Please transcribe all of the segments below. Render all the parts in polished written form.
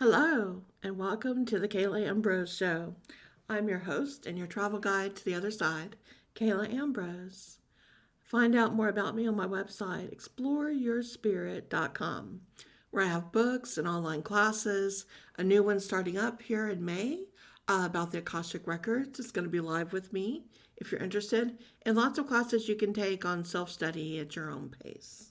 Hello, and welcome to the Kala Ambrose Show. I'm your host and your travel guide to the other side, Kala Ambrose. Find out more about me on my website, exploreyourspirit.com, where I have books and online classes, a new one starting up here in May about the Akashic Records. It's going to be live with me if you're interested, and lots of classes you can take on self-study at your own pace.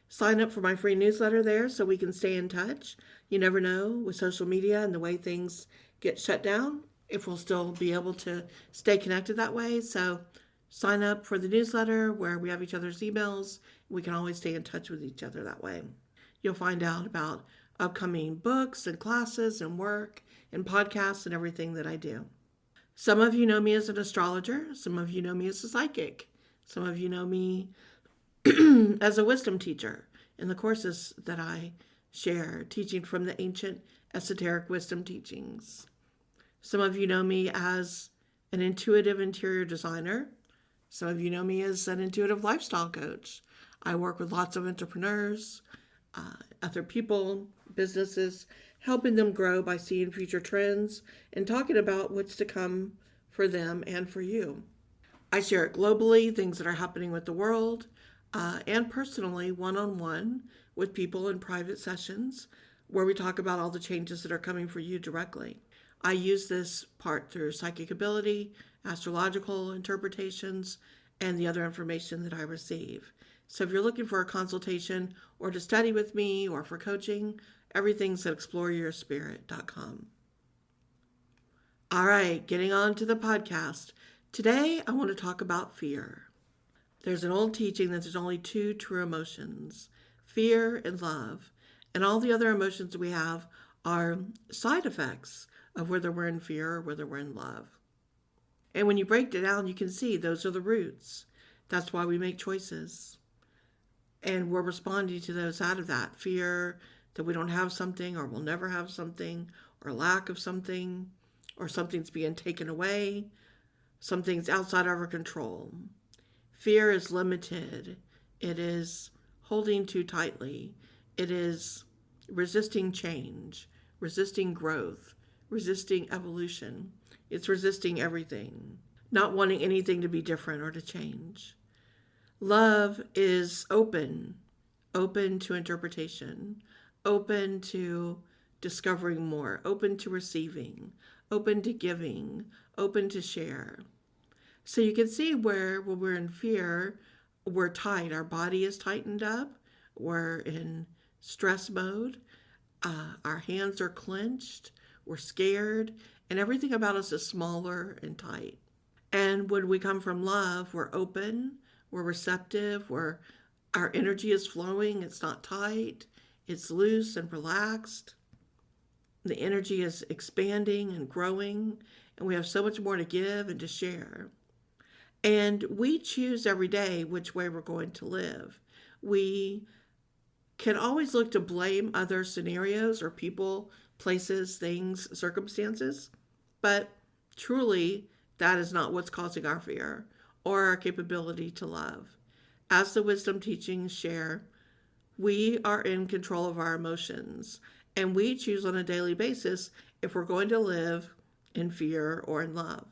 Sign up for my free newsletter there so we can stay in touch. You never know with social media and the way things get shut down if we'll still be able to stay connected that way. So sign up for the newsletter where we have each other's emails. We can always stay in touch with each other that way. You'll find out about upcoming books and classes and work and podcasts and everything that I do. Some of you know me as an astrologer. Some of you know me as a psychic. Some of you know me as a wisdom teacher in the courses that I share, teaching from the ancient esoteric wisdom teachings. Some of you know me as an intuitive interior designer. Some of you know me as an intuitive lifestyle coach. I work with lots of entrepreneurs, other people, businesses, helping them grow by seeing future trends and talking about what's to come for them and for you. I share it globally, things that are happening with the world, and personally, one-on-one with people in private sessions where we talk about all the changes that are coming for you directly. I use this part through psychic ability, astrological interpretations, and the other information that I receive. So if you're looking for a consultation or to study with me or for coaching, everything's at exploreyourspirit.com. All right, getting on to the podcast. Today, I want to talk about fear. There's an old teaching that there's only two true emotions, fear and love. And all the other emotions we have are side effects of whether we're in fear or whether we're in love. And when you break it down, you can see those are the roots. That's why we make choices. And we're responding to those out of that fear that we don't have something or we'll never have something or lack of something or something's being taken away, something's outside of our control. Fear is limited. It is holding too tightly. It is resisting change, resisting growth, resisting evolution. It's resisting everything, not wanting anything to be different or to change. Love is open to interpretation, open to discovering more, open to receiving, open to giving, open to share. So you can see where when we're in fear, we're tight. Our body is tightened up. We're in stress mode. Our hands are clenched. We're scared. And everything about us is smaller and tight. And when we come from love, we're open. We're receptive. Our energy is flowing. It's not tight. It's loose and relaxed. The energy is expanding and growing. And we have so much more to give and to share. And we choose every day which way we're going to live. We can always look to blame other scenarios or people, places, things, circumstances, but truly that is not what's causing our fear or our capability to love. As the wisdom teachings share, we are in control of our emotions, and we choose on a daily basis if we're going to live in fear or in love.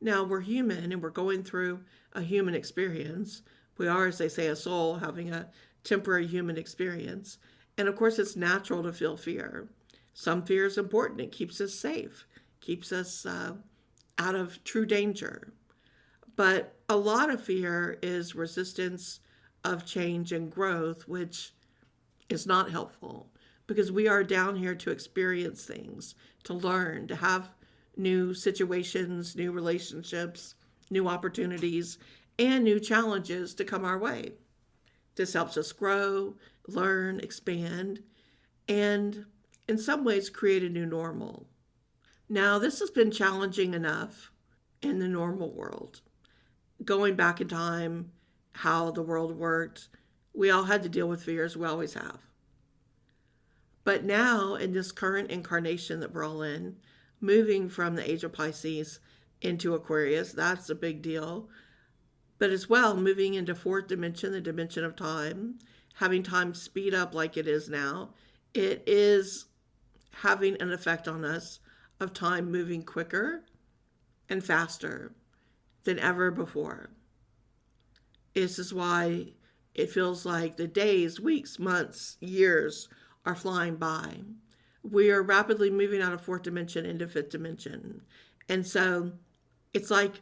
Now, we're human and we're going through a human experience. We are, as they say, a soul having a temporary human experience. And of course, it's natural to feel fear. Some fear is important. It keeps us safe, keeps us out of true danger. But a lot of fear is resistance of change and growth, which is not helpful because we are down here to experience things, to learn, to have new situations, new relationships, new opportunities, and new challenges to come our way. This helps us grow, learn, expand, and in some ways create a new normal. Now, this has been challenging enough in the normal world. Going back in time, how the world worked, we all had to deal with fears, we always have. But now, in this current incarnation that we're all in, moving from the age of Pisces into Aquarius, that's a big deal. But as well, moving into fourth dimension, the dimension of time, having time speed up like it is now, it is having an effect on us of time moving quicker and faster than ever before. This is why it feels like the days, weeks, months, years are flying by. We are rapidly moving out of fourth dimension into fifth dimension. And so it's like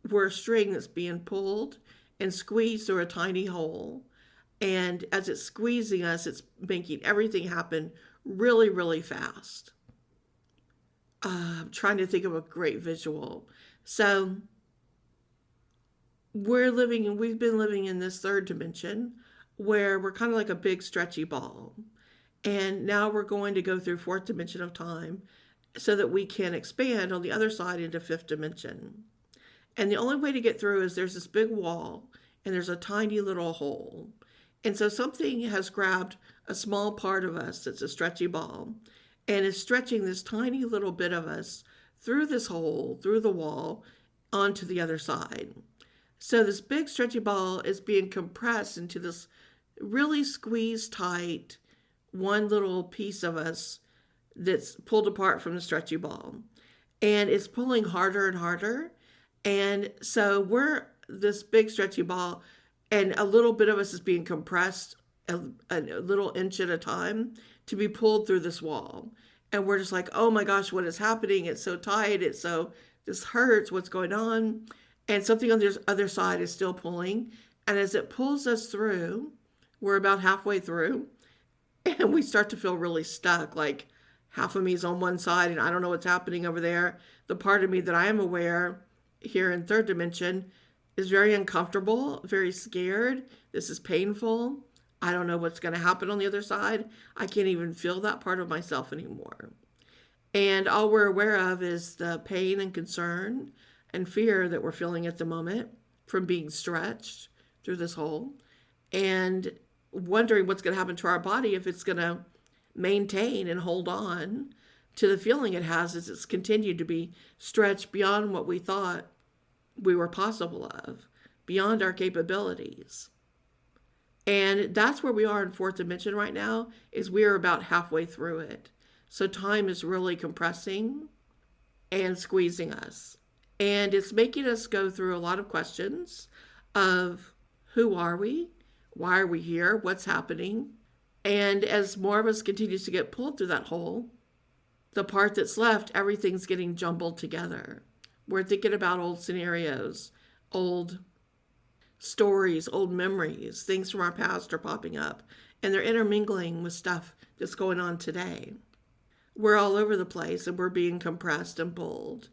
we're a string that's being pulled and squeezed through a tiny hole. And as it's squeezing us, it's making everything happen really, really fast. I'm trying to think of a great visual. So we've been living in this third dimension where we're kind of like a big stretchy ball. And now we're going to go through fourth dimension of time so that we can expand on the other side into fifth dimension. And the only way to get through is there's this big wall and there's a tiny little hole. And so something has grabbed a small part of us that's a stretchy ball and is stretching this tiny little bit of us through this hole, through the wall, onto the other side. So this big stretchy ball is being compressed into this really squeezed tight one little piece of us that's pulled apart from the stretchy ball. And it's pulling harder and harder. And so we're this big stretchy ball, and a little bit of us is being compressed a little inch at a time to be pulled through this wall. And we're just like, oh my gosh, what is happening? It's so tight. This hurts. What's going on? And something on the other side is still pulling. And as it pulls us through, we're about halfway through, and we start to feel really stuck. Like half of me is on one side and I don't know what's happening over there. The part of me that I am aware here in third dimension is very uncomfortable, very scared. This is painful. I don't know what's going to happen on the other side. I can't even feel that part of myself anymore. And all we're aware of is the pain and concern and fear that we're feeling at the moment from being stretched through this hole, and wondering what's going to happen to our body if it's going to maintain and hold on to the feeling it has as it's continued to be stretched beyond what we thought we were possible of, beyond our capabilities. And that's where we are in fourth dimension right now, is we are about halfway through it. So time is really compressing and squeezing us. And it's making us go through a lot of questions of who are we? Why are we here? What's happening? And as more of us continues to get pulled through that hole, the part that's left, everything's getting jumbled together. We're thinking about old scenarios, old stories, old memories, things from our past are popping up, and they're intermingling with stuff that's going on today. We're all over the place and we're being compressed and pulled.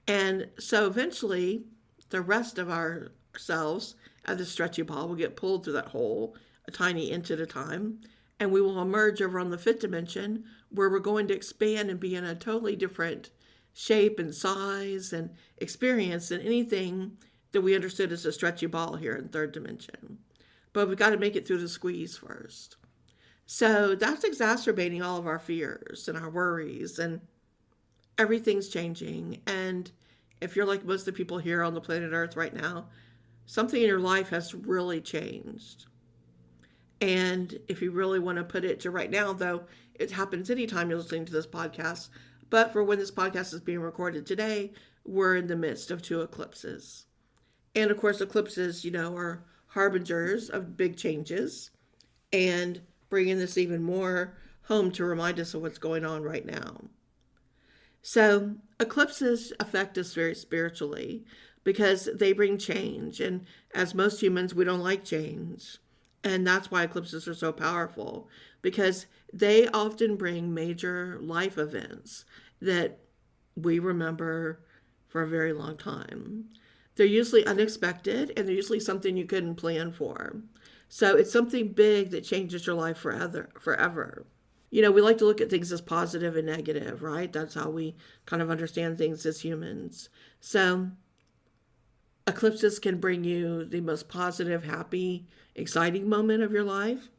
And so eventually the rest of ourselves at the stretchy ball will get pulled through that hole a tiny inch at a time, and we will emerge over on the fifth dimension where we're going to expand and be in a totally different shape and size and experience than anything that we understood as a stretchy ball here in third dimension. But we've got to make it through the squeeze first. So that's exacerbating all of our fears and our worries, and everything's changing. And if you're like most of the people here on the planet Earth right now, something in your life has really changed. And if you really want to put it to right now, though, it happens anytime you're listening to this podcast. But for when this podcast is being recorded today, we're in the midst of 2 eclipses. And of course, eclipses, are harbingers of big changes and bringing this even more home to remind us of what's going on right now. So eclipses affect us very spiritually because they bring change. And as most humans, we don't like change. And that's why eclipses are so powerful, because they often bring major life events that we remember for a very long time. They're usually unexpected, and they're usually something you couldn't plan for. So it's something big that changes your life forever. We like to look at things as positive and negative, right? That's how we kind of understand things as humans. So eclipses can bring you the most positive, happy, exciting moment of your life,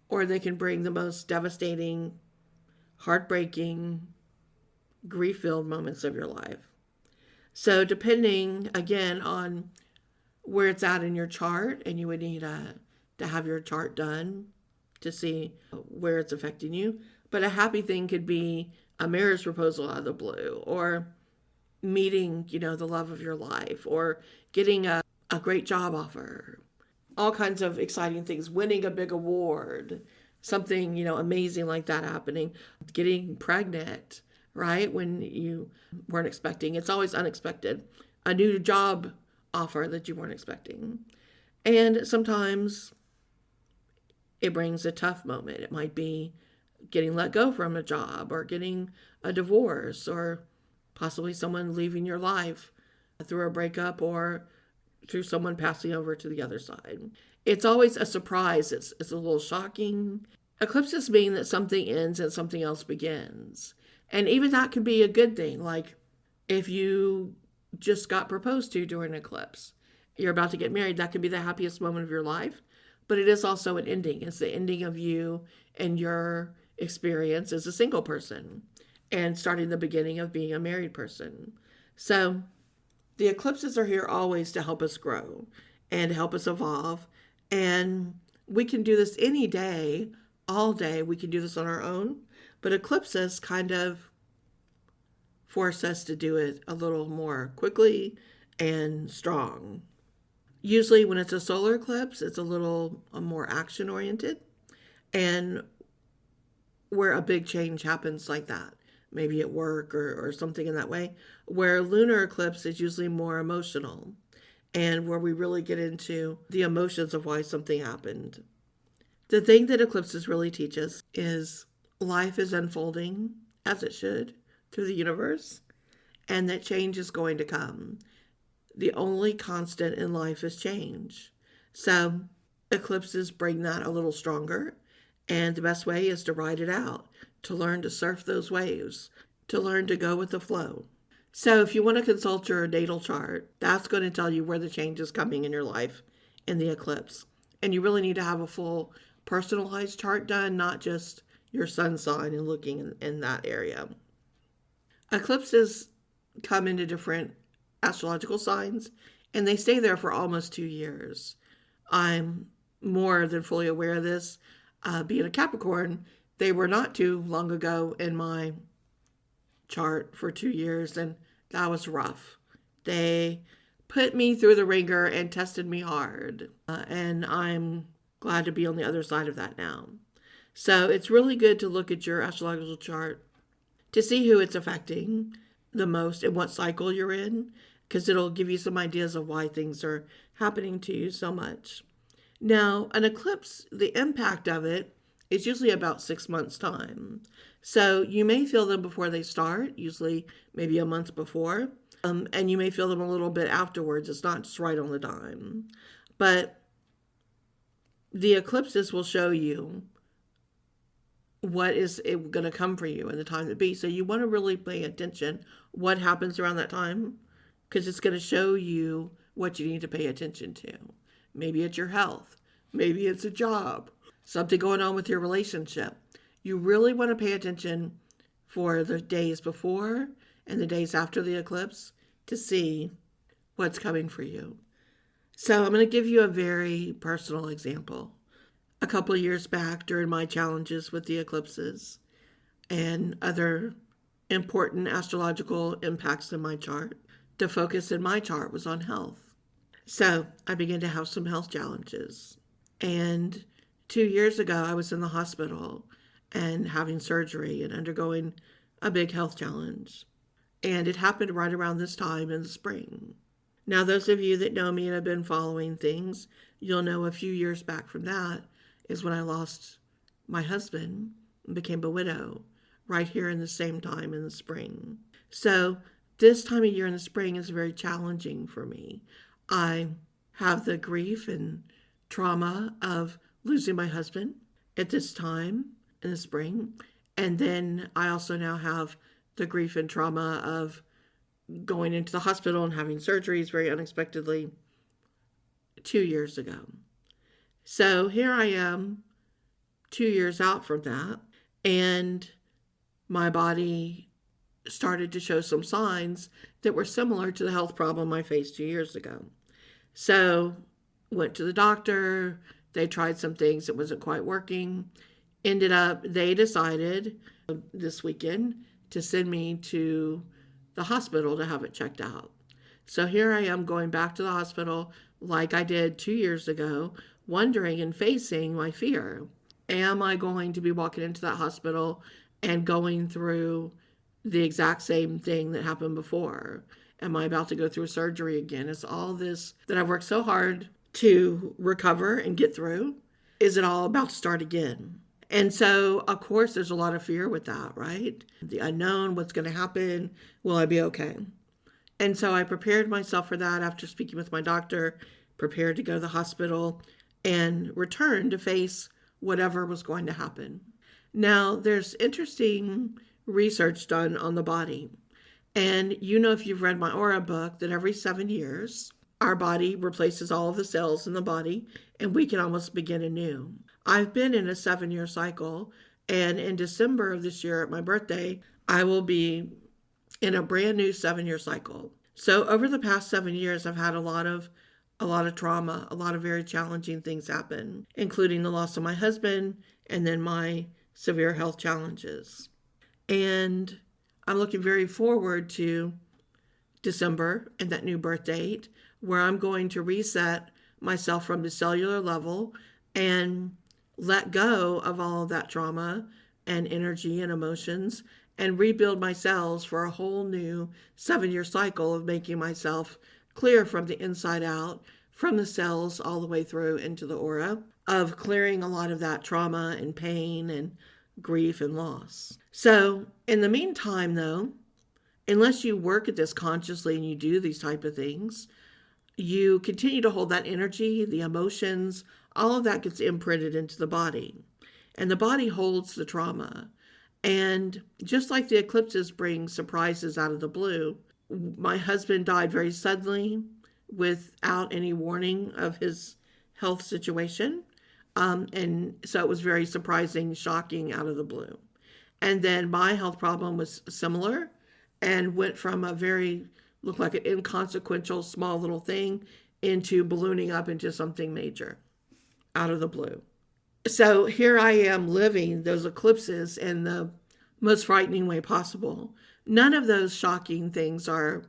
or they can bring the most devastating, heartbreaking, grief-filled moments of your life. So depending, again, on where it's at in your chart, and you would need to have your chart done to see where it's affecting you. But a happy thing could be a marriage proposal out of the blue, or meeting, the love of your life, or getting a great job offer, all kinds of exciting things, winning a big award, something, amazing like that happening, getting pregnant, right? When you weren't expecting. It's always unexpected. A new job offer that you weren't expecting. And sometimes it brings a tough moment. It might be getting let go from a job, or getting a divorce, or possibly someone leaving your life through a breakup, or through someone passing over to the other side. It's always a surprise. It's a little shocking. Eclipses mean that something ends and something else begins. And even that can be a good thing. Like if you just got proposed to during an eclipse, you're about to get married, that can be the happiest moment of your life. But it is also an ending. It's the ending of you and your experience as a single person, and starting the beginning of being a married person. So the eclipses are here always to help us grow and help us evolve. And we can do this any day, all day. We can do this on our own. But eclipses kind of force us to do it a little more quickly and strong. Usually when it's a solar eclipse, it's a little more action oriented, and where a big change happens like that, maybe at work or something in that way. Where lunar eclipse is usually more emotional, and where we really get into the emotions of why something happened. The thing that eclipses really teach us is life is unfolding, as it should, through the universe, and that change is going to come. The only constant in life is change. So eclipses bring that a little stronger, and the best way is to ride it out, to learn to surf those waves, to learn to go with the flow. So if you want to consult your natal chart, that's going to tell you where the change is coming in your life in the eclipse. And you really need to have a full personalized chart done, not just your sun sign and looking in that area. Eclipses come into different astrological signs, and they stay there for almost 2 years. I'm more than fully aware of this. Being a Capricorn, they were not too long ago in my chart for 2 years, and that was rough. They put me through the ringer and tested me hard, and I'm glad to be on the other side of that now. So it's really good to look at your astrological chart to see who it's affecting the most and what cycle you're in, because it'll give you some ideas of why things are happening to you so much. Now, an eclipse, the impact of it is usually about 6 months' time. So you may feel them before they start, usually maybe a month before, and you may feel them a little bit afterwards. It's not just right on the dime. But the eclipses will show you what is going to come for you in the time to be. So you want to really pay attention what happens around that time, because it's going to show you what you need to pay attention to. Maybe it's your health. Maybe it's a job. Something going on with your relationship. You really want to pay attention for the days before and the days after the eclipse to see what's coming for you. So I'm going to give you a very personal example. A couple of years back, during my challenges with the eclipses and other important astrological impacts in my chart, the focus in my chart was on health. So I began to have some health challenges. And 2 years ago, I was in the hospital and having surgery and undergoing a big health challenge. And it happened right around this time in the spring. Now, those of you that know me and have been following things, you'll know a few years back from that is when I lost my husband and became a widow, right here in the same time in the spring. So this time of year in the spring is very challenging for me. I have the grief and trauma of losing my husband at this time in the spring. And then I also now have the grief and trauma of going into the hospital and having surgeries very unexpectedly 2 years ago. So here I am 2 years out from that, and my body started to show some signs that were similar to the health problem I faced 2 years ago. So went to the doctor. They tried some things. It wasn't quite working. They decided this weekend to send me to the hospital to have it checked out. So here I am going back to the hospital like I did 2 years ago, wondering and facing my fear. Am I going to be walking into that hospital and going through the exact same thing that happened before? Am I about to go through surgery again? Is all this that I've worked so hard to recover and get through, is it all about to start again? And so, of course, there's a lot of fear with that, right? The unknown, what's going to happen, will I be okay? And so I prepared myself for that after speaking with my doctor, prepared to go to the hospital, and return to face whatever was going to happen. Now, there's interesting research done on the body. And you know, if you've read my Aura book, that every 7 years, our body replaces all of the cells in the body, and we can almost begin anew. I've been in a 7-year cycle, and in December of this year, at my birthday, I will be in a brand new 7-year cycle. So over the past 7 years, I've had a lot of trauma, a lot of very challenging things happen, including the loss of my husband and then my severe health challenges. And I'm looking very forward to December and that new birth date, where I'm going to reset myself from the cellular level and let go of all of that trauma and energy and emotions and rebuild my cells for a whole new 7-year cycle of making myself clear from the inside out, from the cells all the way through into the aura, of clearing a lot of that trauma and pain and grief and loss. So in the meantime, though, unless you work at this consciously and you do these type of things, you continue to hold that energy, the emotions, all of that gets imprinted into the body. And the body holds the trauma. And just like the eclipses bring surprises out of the blue, my husband died very suddenly without any warning of his health situation. And so it was very surprising, shocking out of the blue. And then my health problem was similar and went from a very, looked like an inconsequential, small little thing into ballooning up into something major out of the blue. So here I am living those eclipses in the most frightening way possible. None of those shocking things are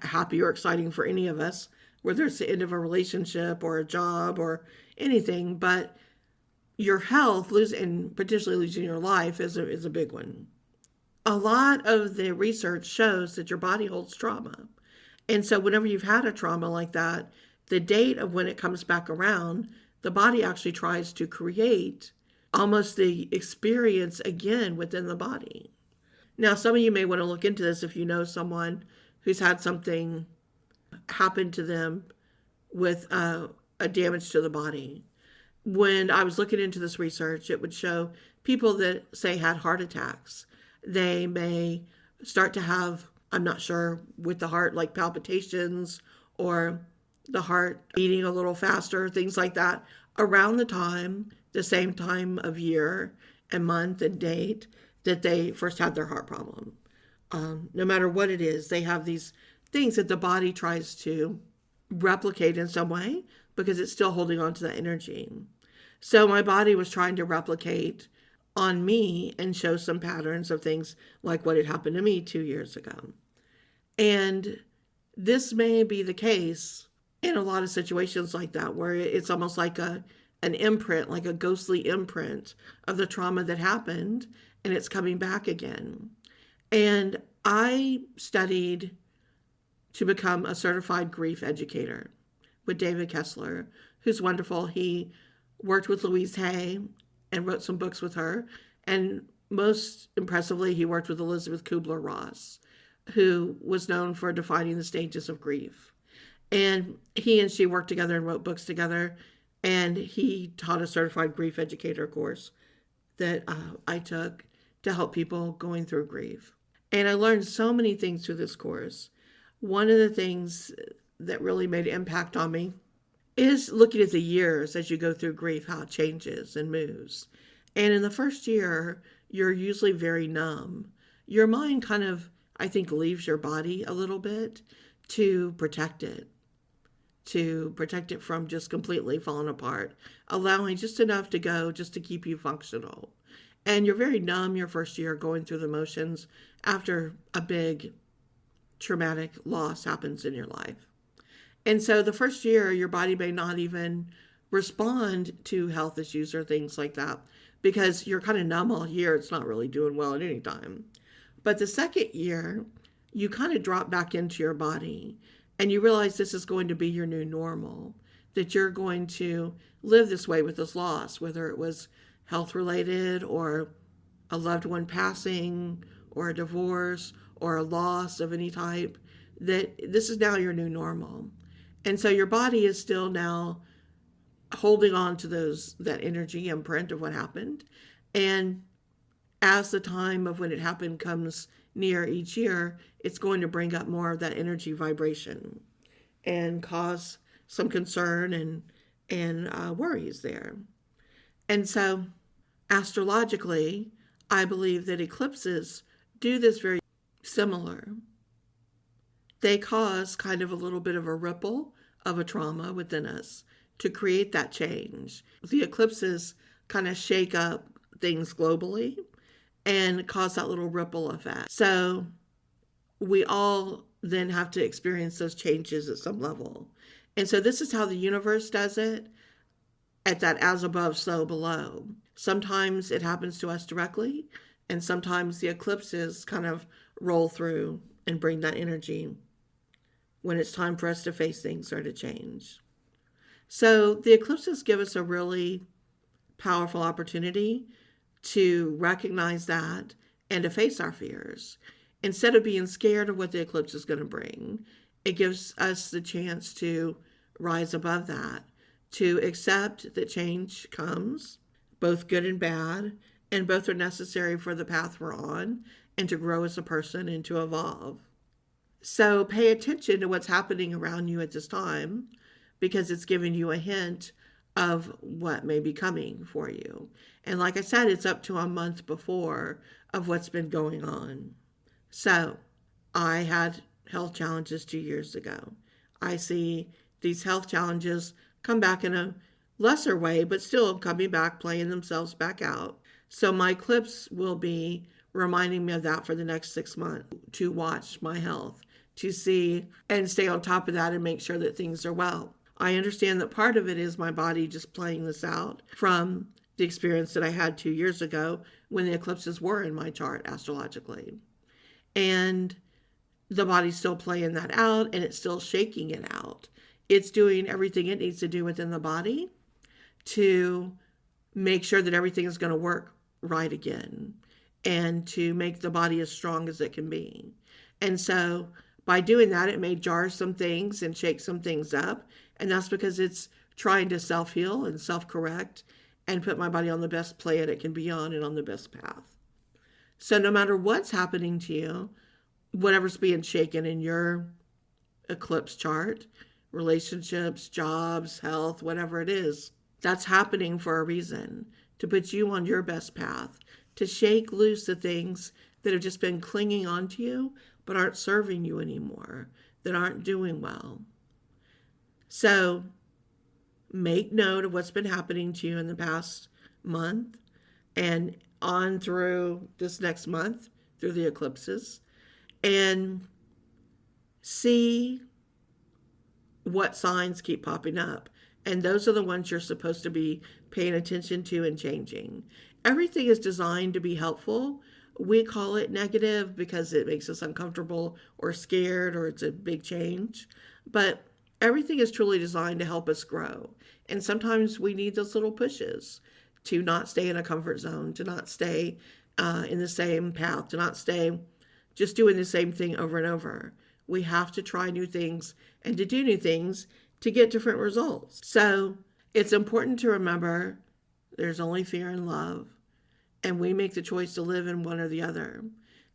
happy or exciting for any of us, whether it's the end of a relationship or a job or anything, but your health, and potentially losing your life is a big one. A lot of the research shows that your body holds trauma. And so whenever you've had a trauma like that, the date of when it comes back around, the body actually tries to create almost the experience again within the body. Now, some of you may want to look into this if you know someone who's had something happen to them with a damage to the body. When I was looking into this research, it would show people that, say, had heart attacks. They may start to have, I'm not sure, with the heart, like palpitations or the heart beating a little faster, things like that, around the same time of year and month and date that they first had their heart problem. No matter what it is, they have these things that the body tries to replicate in some way because it's still holding on to that energy. So my body was trying to replicate on me and show some patterns of things like what had happened to me 2 years ago. And this may be the case in a lot of situations like that, where it's almost like an imprint, like a ghostly imprint of the trauma that happened, and it's coming back again. And I studied to become a certified grief educator with David Kessler, who's wonderful. He worked with Louise Hay and wrote some books with her. And most impressively, he worked with Elizabeth Kubler-Ross, who was known for defining the stages of grief. And he and she worked together and wrote books together. And he taught a certified grief educator course that I took to help people going through grief. And I learned so many things through this course. One of the things that really made an impact on me is looking at the years as you go through grief, how it changes and moves. And in the first year, you're usually very numb. Your mind kind of, I think, leaves your body a little bit to protect it from just completely falling apart, allowing just enough to go just to keep you functional. And you're very numb your first year going through the motions after a big traumatic loss happens in your life. And so the first year, your body may not even respond to health issues or things like that because you're kind of numb all year. It's not really doing well at any time. But the second year, you kind of drop back into your body and you realize this is going to be your new normal, that you're going to live this way with this loss, whether it was health related or a loved one passing or a divorce or a loss of any type, that this is now your new normal. And so your body is still now holding on to that energy imprint of what happened. And as the time of when it happened comes near each year, it's going to bring up more of that energy vibration and cause some concern and worries there. And so astrologically, I believe that eclipses do this very similar. They cause kind of a little bit of a ripple of a trauma within us to create that change. The eclipses kind of shake up things globally and cause that little ripple effect. So we all then have to experience those changes at some level. And so this is how the universe does it, at that as above, so below. Sometimes it happens to us directly, and sometimes the eclipses kind of roll through and bring that energy when it's time for us to face things or to change. So the eclipses give us a really powerful opportunity to recognize that and to face our fears. Instead of being scared of what the eclipse is going to bring, it gives us the chance to rise above that, to accept that change comes, both good and bad, and both are necessary for the path we're on and to grow as a person and to evolve. So pay attention to what's happening around you at this time, because it's giving you a hint of what may be coming for you. And like I said, it's up to a month before of what's been going on. So I had health challenges 2 years ago. I see these health challenges come back in a lesser way, but still coming back, playing themselves back out. So my eclipse will be reminding me of that for the next 6 months, to watch my health, to see and stay on top of that and make sure that things are well. I understand that part of it is my body just playing this out from the experience that I had 2 years ago when the eclipses were in my chart astrologically. And the body's still playing that out, and it's still shaking it out. It's doing everything it needs to do within the body to make sure that everything is going to work right again and to make the body as strong as it can be. And so by doing that, it may jar some things and shake some things up. And that's because it's trying to self-heal and self-correct and put my body on the best plan it can be on and on the best path. So no matter what's happening to you, whatever's being shaken in your eclipse chart, relationships, jobs, health, whatever it is, that's happening for a reason, to put you on your best path, to shake loose the things that have just been clinging onto you but aren't serving you anymore, that aren't doing well. So make note of what's been happening to you in the past month and on through this next month, through the eclipses, and see what signs keep popping up. And those are the ones you're supposed to be paying attention to and changing. Everything is designed to be helpful. We call it negative because it makes us uncomfortable or scared, or it's a big change. But everything is truly designed to help us grow. And sometimes we need those little pushes to not stay in a comfort zone, to not stay in the same path, to not stay just doing the same thing over and over. We have to try new things and to do new things to get different results. So it's important to remember there's only fear and love, and we make the choice to live in one or the other.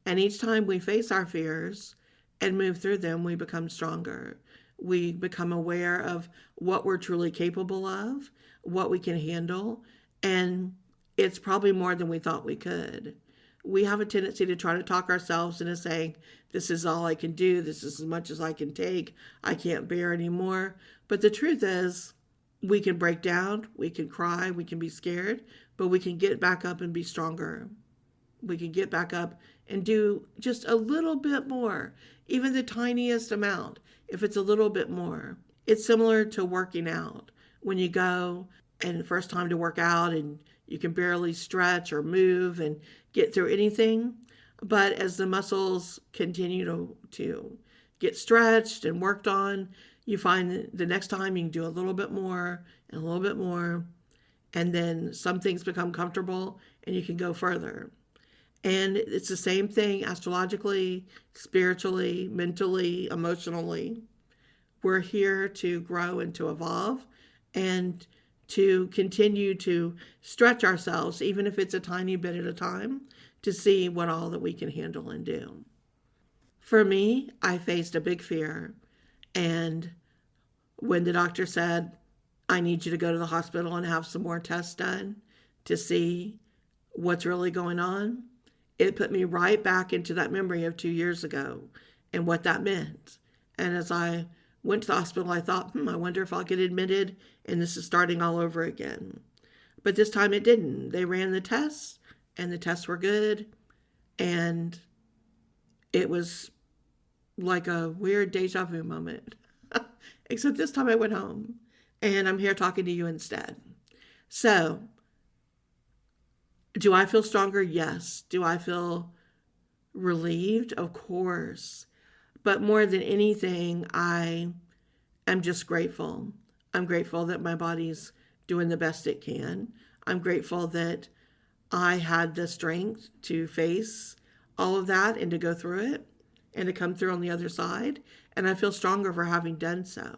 And each time we face our fears and move through them, we become stronger. We become aware of what we're truly capable of, what we can handle, and it's probably more than we thought we could. We have a tendency to try to talk ourselves into saying, this is all I can do, this is as much as I can take, I can't bear anymore. But the truth is, we can break down, we can cry, we can be scared, but we can get back up and be stronger. We can get back up and do just a little bit more, even the tiniest amount, if it's a little bit more. It's similar to working out. When you go and first time to work out and you can barely stretch or move and get through anything, but as the muscles continue to get stretched and worked on, you find that the next time you can do a little bit more and a little bit more, and then some things become comfortable and you can go further. And it's the same thing astrologically, spiritually, mentally, emotionally. We're here to grow and to evolve and to continue to stretch ourselves, even if it's a tiny bit at a time, to see what all that we can handle and do. For me, I faced a big fear. And when the doctor said, I need you to go to the hospital and have some more tests done to see what's really going on, it put me right back into that memory of 2 years ago and what that meant. And as I went to the hospital, I thought, I wonder if I'll get admitted and this is starting all over again. But this time it didn't. They ran the tests and the tests were good. And it was like a weird deja vu moment. Except this time I went home and I'm here talking to you instead. So, do I feel stronger? Yes. Do I feel relieved? Of course. But more than anything, I am just grateful. I'm grateful that my body's doing the best it can. I'm grateful that I had the strength to face all of that and to go through it and to come through on the other side. And I feel stronger for having done so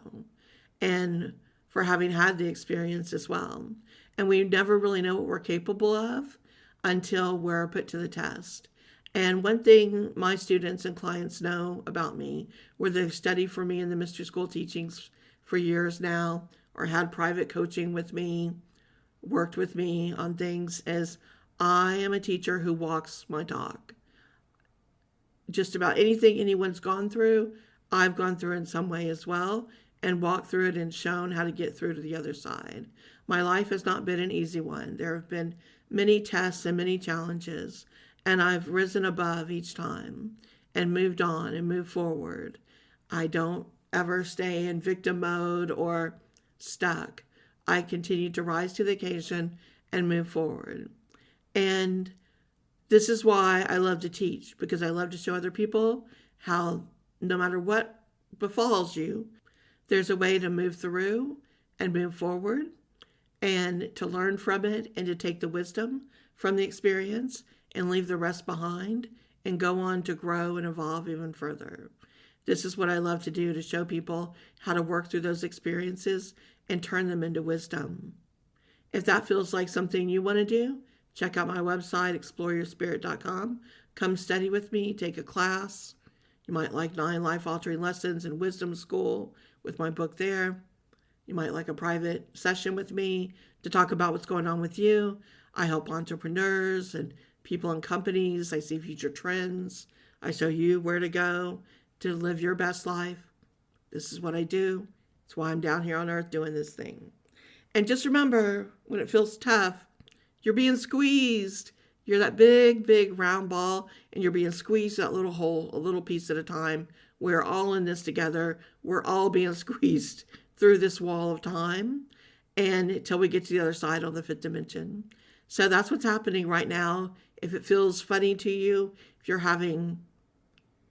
and for having had the experience as well. And we never really know what we're capable of until we're put to the test. And one thing my students and clients know about me, where they've studied for me in the mystery school teachings for years now, or had private coaching with me, worked with me on things, is I am a teacher who walks my talk. Just about anything anyone's gone through, I've gone through in some way as well, and walked through it and shown how to get through to the other side. My life has not been an easy one. There have been many tests and many challenges, and I've risen above each time and moved on and moved forward. I don't ever stay in victim mode or stuck. I continue to rise to the occasion and move forward. And this is why I love to teach, because I love to show other people how no matter what befalls you, there's a way to move through and move forward and to learn from it and to take the wisdom from the experience and leave the rest behind and go on to grow and evolve even further. This is what I love to do, to show people how to work through those experiences and turn them into wisdom. If that feels like something you want to do, check out my website, exploreyourspirit.com. Come study with me, take a class. You might like 9 life-altering lessons in wisdom school with my book there. You might like a private session with me to talk about what's going on with you. I help entrepreneurs and people in companies. I see future trends. I show you where to go to live your best life. This is what I do. It's why I'm down here on earth doing this thing. And just remember, when it feels tough, you're being squeezed. You're that big, big round ball, and you're being squeezed that little hole, a little piece at a time. We're all in this together. We're all being squeezed through this wall of time, and until we get to the other side on the 5th dimension. So that's what's happening right now. If it feels funny to you, if you're having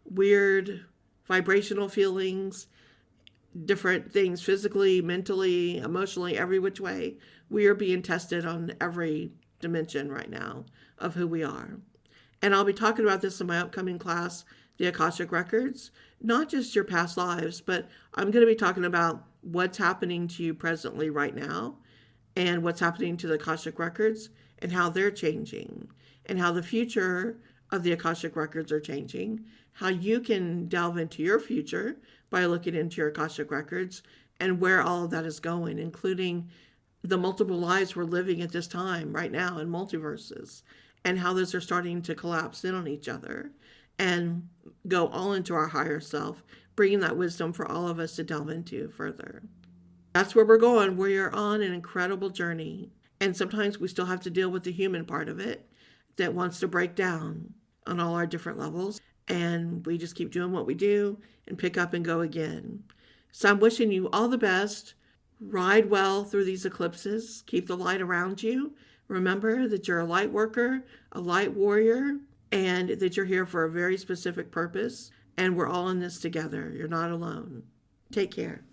weird vibrational feelings, different things physically, mentally, emotionally, every which way, we are being tested on every dimension right now of who we are. And I'll be talking about this in my upcoming class, the Akashic Records, not just your past lives, but I'm going to be talking about what's happening to you presently right now and what's happening to the Akashic Records and how they're changing and how the future of the Akashic Records are changing, how you can delve into your future by looking into your Akashic Records and where all of that is going, including the multiple lives we're living at this time right now in multiverses, and how those are starting to collapse in on each other and go all into our higher self, bringing that wisdom for all of us to delve into further. That's where we're going. We are on an incredible journey, And sometimes we still have to deal with the human part of it that wants to break down on all our different levels. And we just keep doing what we do and pick up and go again. So I'm wishing you all the best. Ride well through these eclipses. Keep the light around you. Remember that you're a light worker, a light warrior, and that you're here for a very specific purpose. And we're all in this together. You're not alone. Take care.